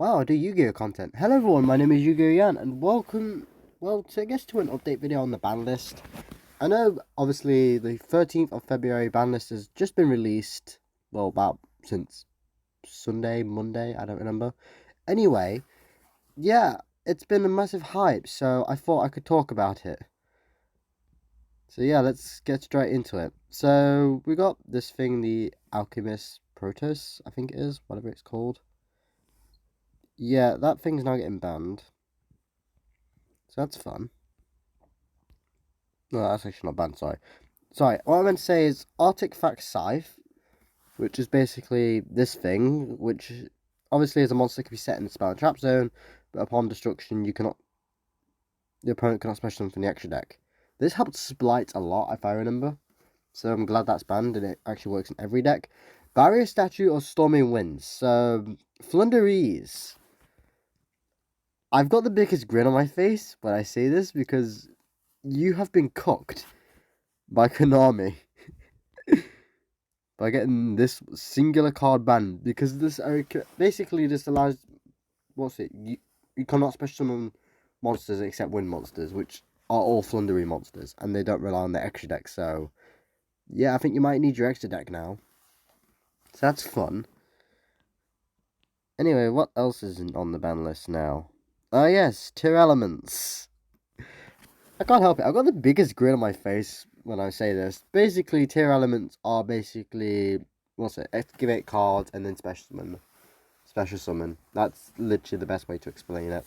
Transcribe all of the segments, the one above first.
Wow, I do Yu-Gi-Oh content. Hello everyone, my name is Yu-Gi-Oh Yan, and welcome, I guess to an update video on the ban list. I know, obviously, the 13th of February ban list has just been released, well, about since Sunday, Monday, I don't remember. Anyway, yeah, it's been a massive hype, so I thought I could talk about it. So yeah, let's get straight into it. So, we got this thing, the Alchemist Protoss, I think it is, whatever it's called. Yeah, that thing's now getting banned. So that's fun. No, that's actually not banned, sorry. Sorry, what I meant to say is Artifact Scythe, which is basically this thing, which obviously is a monster that can be set in the spell and trap zone, but upon destruction your opponent cannot special summon from the extra deck. This helped Splight a lot, if I remember. So I'm glad that's banned and it actually works in every deck. Barrier Statue or Storming Winds. So Flunderees. I've got the biggest grin on my face when I say this because you have been cooked by Konami by getting this singular card banned because this basically just allows you cannot special summon monsters except wind monsters, which are all Flundery monsters, and they don't rely on the extra deck. So yeah, I think you might need your extra deck now. So that's fun. Anyway, what else isn't on the ban list now? Ah yes, Tier Elements. I can't help it. I've got the biggest grin on my face when I say this. Basically, tier elements are basically activate cards and then special summon. Special summon. That's literally the best way to explain it.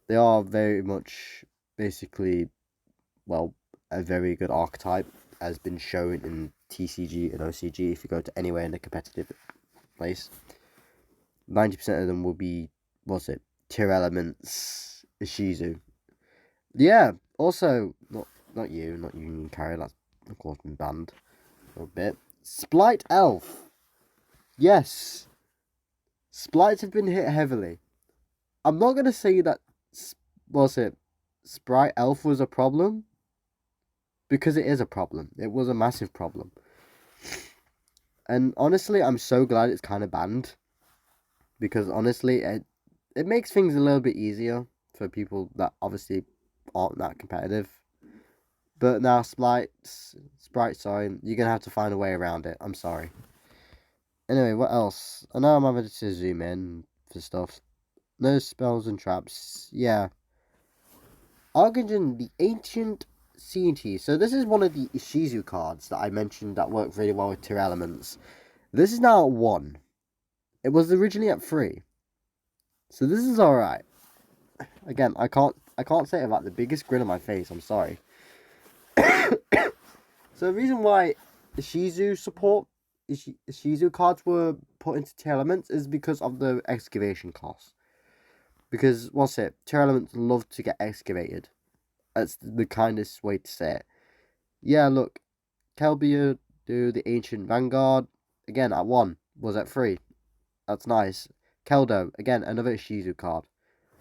They are very much basically, well, a very good archetype has been shown in TCG and OCG. If you go to anywhere in a competitive place, 90% of them will be tier elements Ishizu. Yeah, also, not you, Carrie, that's, of course, been banned for a bit. Splight Elf. Yes. Splites have been hit heavily. I'm not going to say that, Sprite Elf was a problem. Because it is a problem. It was a massive problem. And honestly, I'm so glad it's kind of banned. Because honestly, it makes things a little bit easier for people that obviously aren't that competitive. But now, Sprite, sorry, you're going to have to find a way around it. I'm sorry. Anyway, what else? I know I'm having to zoom in for stuff. No spells and traps. Yeah. Argentine, the Ancient C&T. So this is one of the Ishizu cards that I mentioned that work really well with 2 elements. This is now at 1. It was originally at 3. So this is alright. Again, I can't say it about the biggest grin on my face. I'm sorry. So the reason why Ishizu cards were put into tier elements is because of the excavation cost. Because tier elements love to get excavated. That's the kindest way to say it. Yeah, look, Kelbia do the Ancient Vanguard again at 1 was at 3. That's nice. Keldo again, another Ishizu card.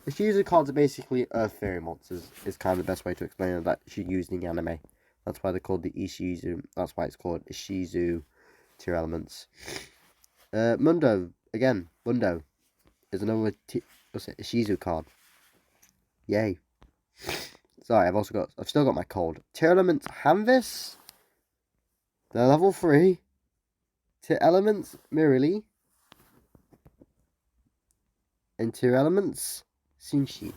Ishizu cards are basically Earth Fairy monsters. Is kind of the best way to explain it that she used in the anime. That's why they're called the Ishizu. That's why it's called Ishizu tier elements. Mundo again. Mundo is another Ishizu card. Yay! Sorry, I've still got my cold. Tier elements Hanvis. They're level 3. Tier elements Mirili. And tier elements Shinshi.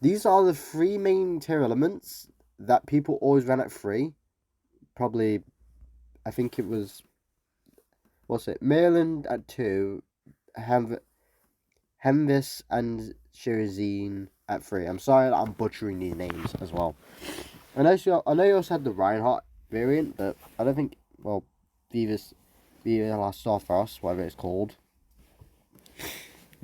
These are the 3 main tier elements that people always ran at 3. Probably, I think it was, Maryland at 2, Hanvis and Shirazine at 3. I'm sorry that I'm butchering these names as well. I know you also had the Reinhardt variant, but I don't think, Viva La Starfrost, whatever it's called.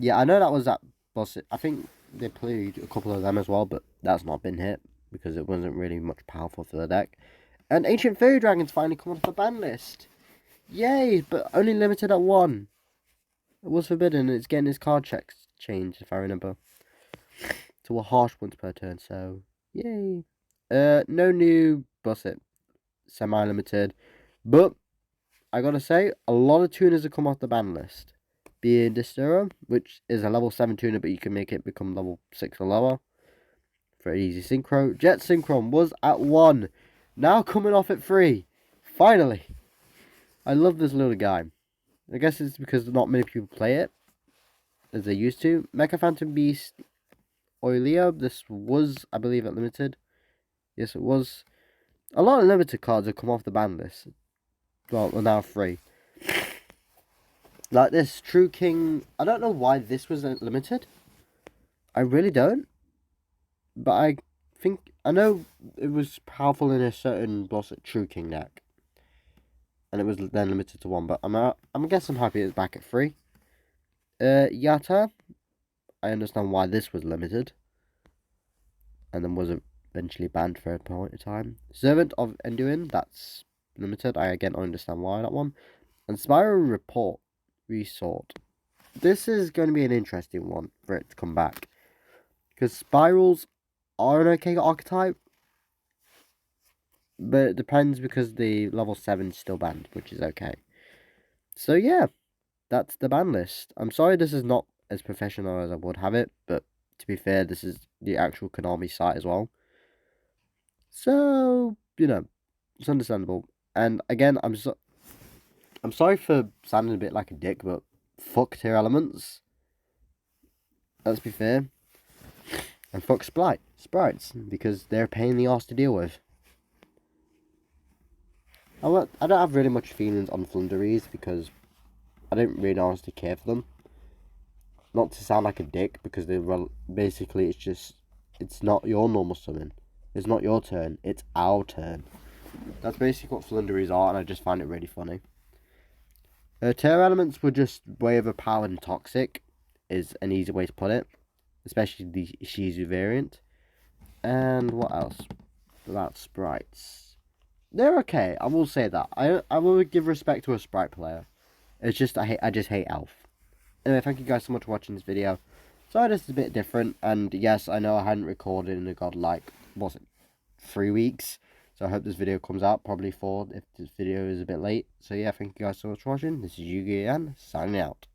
Yeah, I know that was that boss. I think they played a couple of them as well, but that's not been hit because it wasn't really much powerful for the deck. And Ancient Fairy Dragon's finally come onto the ban list. Yay, but only limited at 1. It was forbidden, and it's getting its card checks changed, if I remember, to a harsh once per turn, so yay. No new semi-limited, but I gotta say, a lot of tuners have come off the ban list. Bandlist, which is a level 7 tuner, but you can make it become level 6 or lower for easy synchro. Jet Synchron was at 1, now coming off at 3. Finally! I love this little guy. I guess it's because not many people play it as they used to. Mecha Phantom Beast Oilio, this was, I believe, at limited. Yes, it was. A lot of limited cards have come off the ban list. Well, are now free. Like this True King. I don't know why this was limited. I really don't. But I think I know it was powerful in a certain boss at True King deck, and it was then limited to 1. But I guess I'm happy it's back at 3. Yata. I understand why this was limited, and then was eventually banned for a point of time. Servant of Enduin, that's limited. I again understand why that one. And Spiral Report Resort. This is going to be an interesting one for it to come back, because spirals are an okay archetype, but it depends because the level 7 is still banned, which is okay. So yeah, that's the ban list. I'm sorry this is not as professional as I would have it, but to be fair, this is the actual Konami site as well. So, it's understandable. And again, I'm sorry for sounding a bit like a dick, but fuck tier elements. Let's be fair. And fuck sprites, because they're a pain in the arse to deal with. I don't have really much feelings on Flunderies, because I don't really honestly care for them. Not to sound like a dick, because basically it's not your normal summon. It's not your turn, it's our turn. That's basically what Flunderies are, and I just find it really funny. Tier elements were just way overpowered and toxic, is an easy way to put it. Especially the Shizu variant. And what else? About sprites. They're okay, I will say that. I will give respect to a sprite player. It's just I just hate Elf. Anyway, thank you guys so much for watching this video. Sorry this is a bit different, and yes, I know I hadn't recorded in a godlike, was it 3 weeks? So I hope this video comes out, probably 4 if this video is a bit late. So yeah, thank you guys so much for watching. This is Yu-Gi-Oh! Signing out.